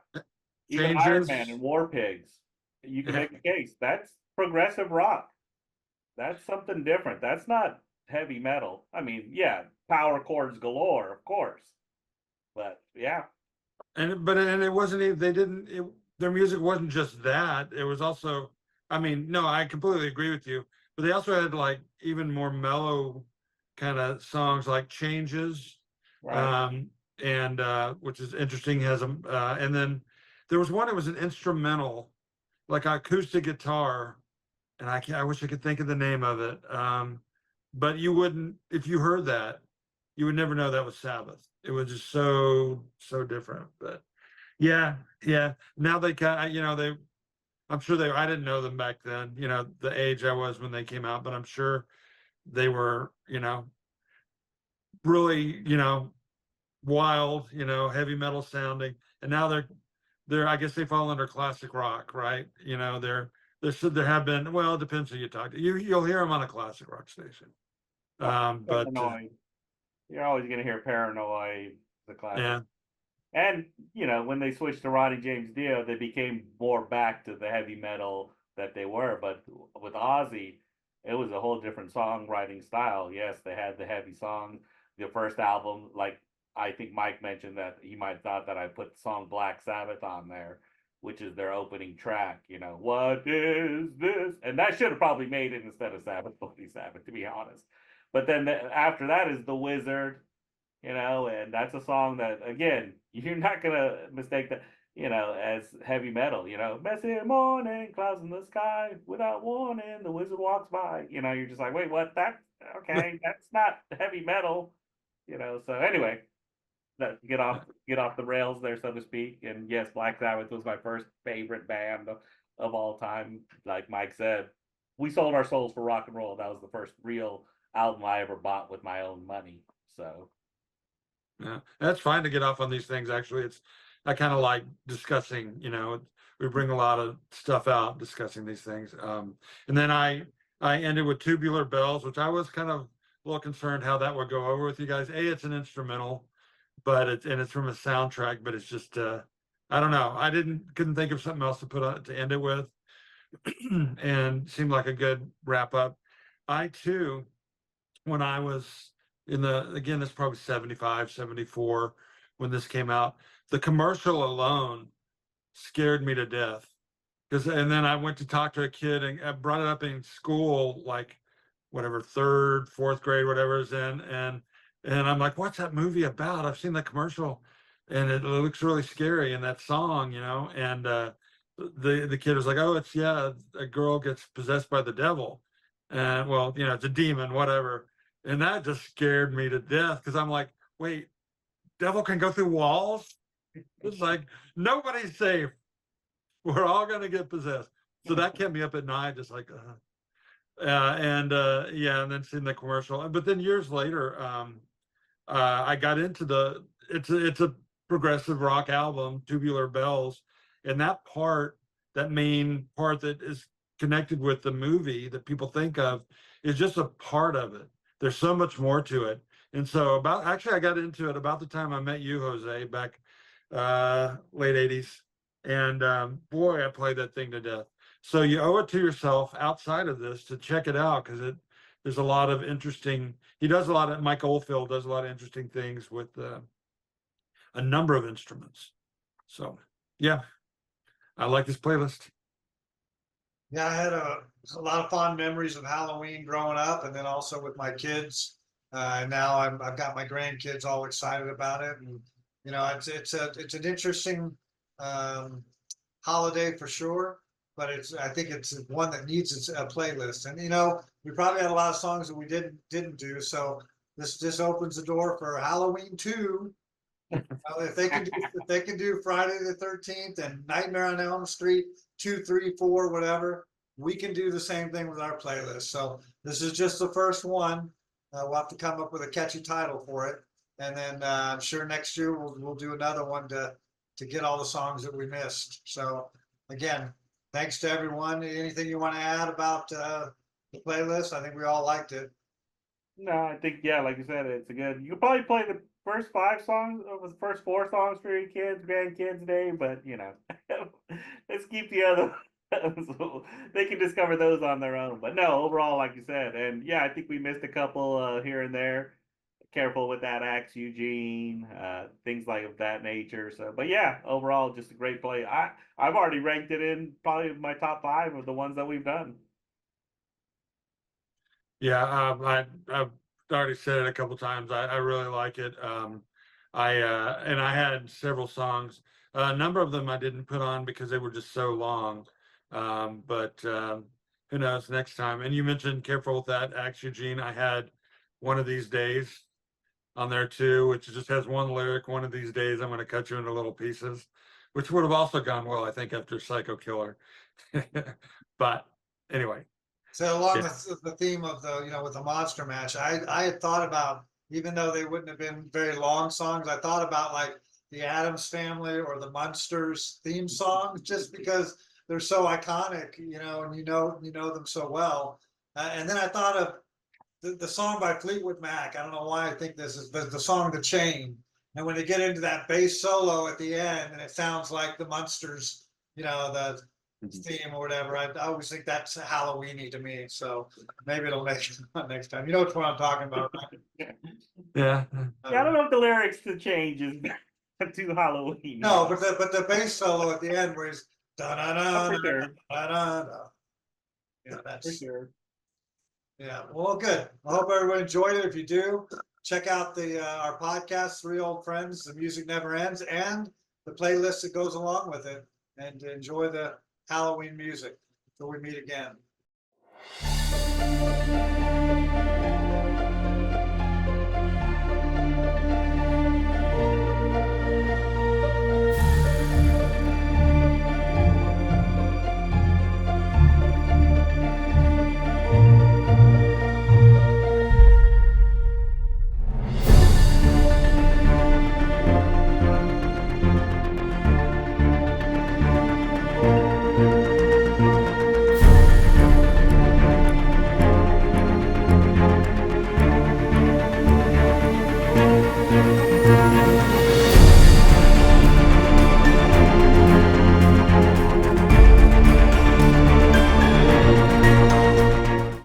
S2: Even Iron Man and War Pigs, you can make a case. That's progressive rock. That's something different. That's not heavy metal. I mean, yeah, power chords galore, of course. But yeah.
S3: And it wasn't even, their music wasn't just that. It was also, I mean, no, I completely agree with you. But they also had like even more mellow kind of songs like Changes.
S2: Right.
S3: And which is interesting, has and then there was one that was an instrumental, like acoustic guitar, and I wish I could think of the name of it. But you wouldn't, if you heard that, you would never know that was Sabbath. It was just so different. But yeah. Now they kind of, I'm sure I didn't know them back then, the age I was when they came out, but I'm sure they were, really, wild, heavy metal sounding. And now they're I guess they fall under classic rock, right? There have been, well, it depends who you talk to. You'll hear them on a classic rock station. But
S2: Paranoid. You're always gonna hear Paranoid, the classic.
S3: yeah.
S2: And when they switched to Ronnie James Dio, they became more back to the heavy metal that they were. But with Ozzy, it was a whole different songwriting style. Yes, they had the heavy songs. The first album, like I think Mike mentioned that he might have thought that I put the song Black Sabbath on there, which is their opening track. What is this? And that should have probably made it instead of Sabbath Bloody Sabbath, to be honest. But then after that is The Wizard, and that's a song that, again, you're not gonna mistake that, as heavy metal. Messy morning, clouds in the sky, without warning, the wizard walks by. You're just like, wait, what? Okay, that's not heavy metal. So anyway, get off the rails there, so to speak. And yes, Black Sabbath was my first favorite band of all time. Like Mike said, we sold our souls for rock and roll. That was the first real album I ever bought with my own money. So
S3: yeah, that's fine to get off on these things. Actually, I kind of like discussing, we bring a lot of stuff out discussing these things. And then I ended with Tubular Bells, which I was kind of a little concerned how that would go over with you guys. It's an instrumental, but it's from a soundtrack, but it's just I don't know. I couldn't think of something else to put on to end it with. And seemed like a good wrap up. I too, when I was again, it's probably 75, 74 when this came out. The commercial alone scared me to death. And then I went to talk to a kid and I brought it up in school, like whatever, third, fourth grade, whatever it's in. And I'm like, what's that movie about? I've seen the commercial and it looks really scary in that song, you know? And the kid was like, oh, it's, yeah, a girl gets possessed by the devil. And well, you know, it's a demon, whatever. And that just scared me to death because I'm like, wait, devil can go through walls? It's like, nobody's safe. We're all going to get possessed. So that kept me up at night, just like, yeah, and then seeing the commercial. But then years later, I got into it's a progressive rock album, Tubular Bells, and that main part that is connected with the movie that people think of is just a part of it. There's so much more to it. And so I got into it about the time I met you, Jose, back late 80s. And boy, I played that thing to death. So you owe it to yourself outside of this to check it out because there's a lot of interesting. Mike Oldfield does a lot of interesting things with a number of instruments. So yeah, I like this playlist.
S1: Yeah, I had a lot of fond memories of Halloween growing up, and then also with my kids. And now I've got my grandkids all excited about it, and you know, it's an interesting holiday for sure, but I think it's one that needs a playlist. And you know, we probably had a lot of songs that we didn't do, so this opens the door for Halloween 2. If they can do Friday the 13th and Nightmare on Elm Street 2, 3, 4, whatever, we can do the same thing with our playlist. So this is just the first one. We'll have to come up with a catchy title for it, and then I'm sure next year we'll do another one to get all the songs that we missed. So again, thanks to everyone. Anything you want to add about the playlist? I think we all liked it.
S2: No, I think, yeah, like you said, it's a good. You could probably play the first 5 songs or the first 4 songs for your kids, grandkids day, but you know, let's keep the other. So they can discover those on their own. But no, overall, like you said, and yeah, I think we missed a couple here and there. Careful with that Axe Eugene, things like of that nature. So, but yeah, overall, just a great play. I've already ranked it in probably my top 5 of the ones that we've done.
S3: Yeah, I've already said it a couple times. I really like it. I had several songs. A number of them I didn't put on because they were just so long. But who knows next time. And you mentioned Careful with that Axe Eugene. I had One of These Days on there too, which just has one lyric, one of these days I'm going to cut you into little pieces, which would have also gone well, I think, after Psycho Killer. But anyway.
S1: So along the theme of with the Monster Mash, I had thought about, even though they wouldn't have been very long songs, I thought about like the Addams Family or the Munsters theme songs, just because they're so iconic, and you know them so well. And then I thought of the song by Fleetwood Mac. I don't know why I think this is the song "The Chain." And when they get into that bass solo at the end, and it sounds like the Munsters, the theme or whatever. I always think that's Halloweeny to me. So maybe it'll make it next time. You know what I'm talking about, right?
S3: Yeah.
S2: I don't know if the lyrics to change is too Halloween.
S1: No, but the bass solo at the end where it's da da da da da da. That's
S2: for sure.
S1: Yeah, well, good. I hope everyone enjoyed it. If you do, check out our podcast, Three Old Friends, The Music Never Ends, and the playlist that goes along with it, and enjoy the Halloween music until we meet again.